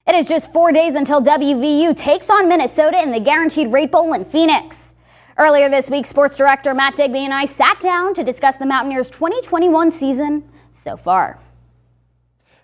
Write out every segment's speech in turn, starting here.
It is just 4 days until WVU takes on Minnesota in the Guaranteed Rate Bowl in Phoenix. Earlier this week, sports director Matt Digby and I sat down to discuss the Mountaineers' 2021 season so far.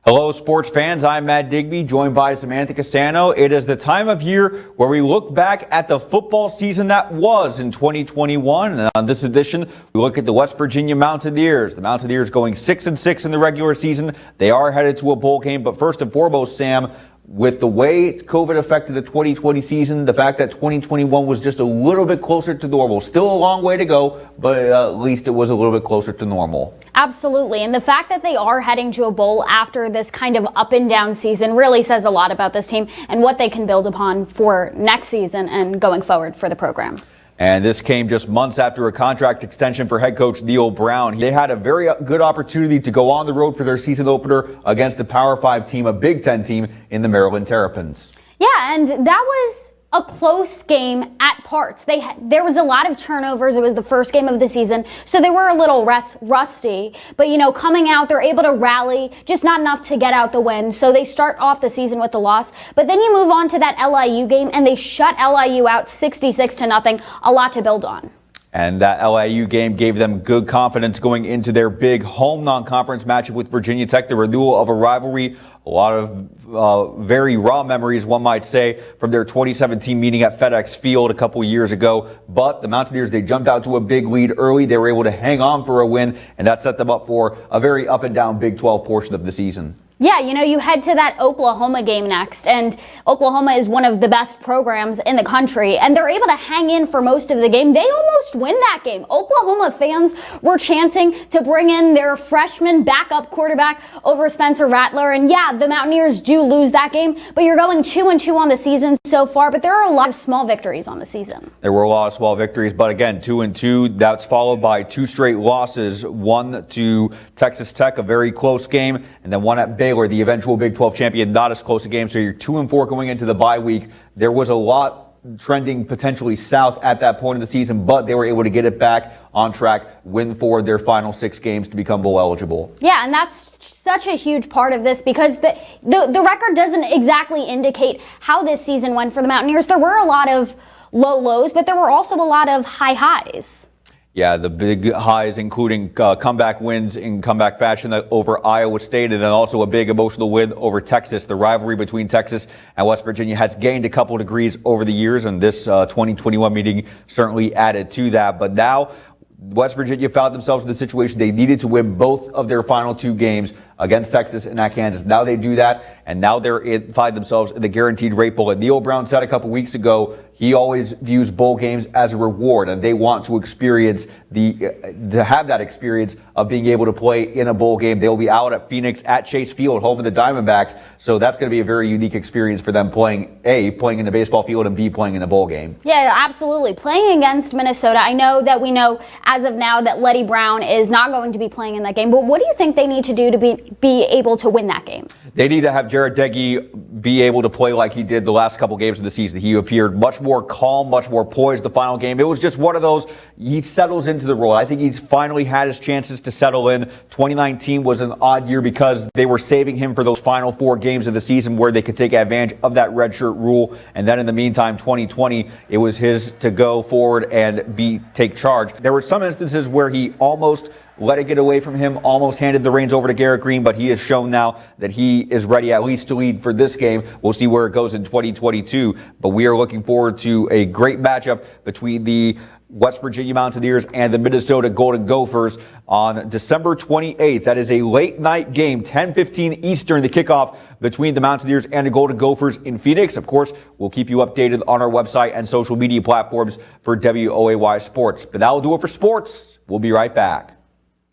Hello, sports fans. I'm Matt Digby, joined by Samantha Cassano. It is the time of year where we look back at the football season that was in 2021. And on this edition, we look at the West Virginia Mountaineers. The Mountaineers going 6-6 in the regular season. They are headed to a bowl game. But first and foremost, Sam, with the way COVID affected the 2020 season, the fact that 2021 was just a little bit closer to normal. Still a long way to go, but at least it was a little bit closer to normal. Absolutely. And the fact that they are heading to a bowl after this kind of up and down season really says a lot about this team and what they can build upon for next season and going forward for the program. And this came just months after a contract extension for head coach Neil Brown. They had a very good opportunity to go on the road for their season opener against a Power 5 team, a Big Ten team in the Maryland Terrapins. Yeah, and that was a close game at parts. There was a lot of turnovers. It was the first game of the season, so they were a little rusty. But, coming out, they're able to rally, just not enough to get out the win. So they start off the season with the loss. But then you move on to that LIU game, and they shut LIU out 66-0. A lot to build on. And that LIU game gave them good confidence going into their big home non-conference matchup with Virginia Tech, the renewal of a rivalry. A lot of very raw memories, one might say, from their 2017 meeting at FedEx Field a couple years ago. But the Mountaineers, they jumped out to a big lead early. They were able to hang on for a win, and that set them up for a very up and down Big 12 portion of the season. Yeah, you head to that Oklahoma game next, and Oklahoma is one of the best programs in the country, and they're able to hang in for most of the game. They almost win that game. Oklahoma fans were chanting to bring in their freshman backup quarterback over Spencer Rattler, and yeah, the Mountaineers do lose that game, but you're going 2-2 on the season so far, but there are a lot of small victories on the season. There were a lot of small victories, but again, 2-2, that's followed by 2 straight losses, one to Texas Tech, a very close game, and then one at Baylor, the eventual Big 12 champion, not as close a game. So you're 2-4 going into the bye week. There was a lot trending potentially south at that point of the season, but they were able to get it back on track, win for their final 6 games to become bowl eligible. Yeah, and that's such a huge part of this because the record doesn't exactly indicate how this season went for the Mountaineers. There were a lot of low lows, but there were also a lot of high highs. Yeah, the big highs including comeback wins in comeback fashion over Iowa State, and then also a big emotional win over Texas. The rivalry between Texas and West Virginia has gained a couple degrees over the years, and this 2021 meeting certainly added to that. But now West Virginia found themselves in the situation they needed to win both of their final 2 games against Texas and at Kansas. Now they do that, and now they find themselves in the Guaranteed Rate Bowl. And Neil Brown said a couple weeks ago he always views bowl games as a reward, and they want to experience to have that experience of being able to play in a bowl game. They'll be out at Phoenix at Chase Field, home of the Diamondbacks. So that's going to be a very unique experience for them playing in the baseball field and B, playing in a bowl game. Yeah, absolutely. Playing against Minnesota, I know that we know as of now that Letty Brown is not going to be playing in that game, but what do you think they need to do to be able to win that game? They need to have Jared Deggy be able to play like he did the last couple games of the season. He appeared much more calm, much more poised the final game. It was just one of those, he settles into the role. I think he's finally had his chances to settle in. 2019 was an odd year because they were saving him for those final 4 games of the season where they could take advantage of that redshirt rule. And then in the meantime, 2020, it was his to go forward and take charge. There were some instances where he almost let it get away from him, almost handed the reins over to Garrett Green, but he has shown now that he is ready at least to lead for this game. We'll see where it goes in 2022, but we are looking forward to a great matchup between the West Virginia Mountaineers and the Minnesota Golden Gophers on December 28th. That is a late night game, 10:15 Eastern, the kickoff between the Mountaineers and the Golden Gophers in Phoenix. Of course, we'll keep you updated on our website and social media platforms for WOAY Sports. But that will do it for sports. We'll be right back.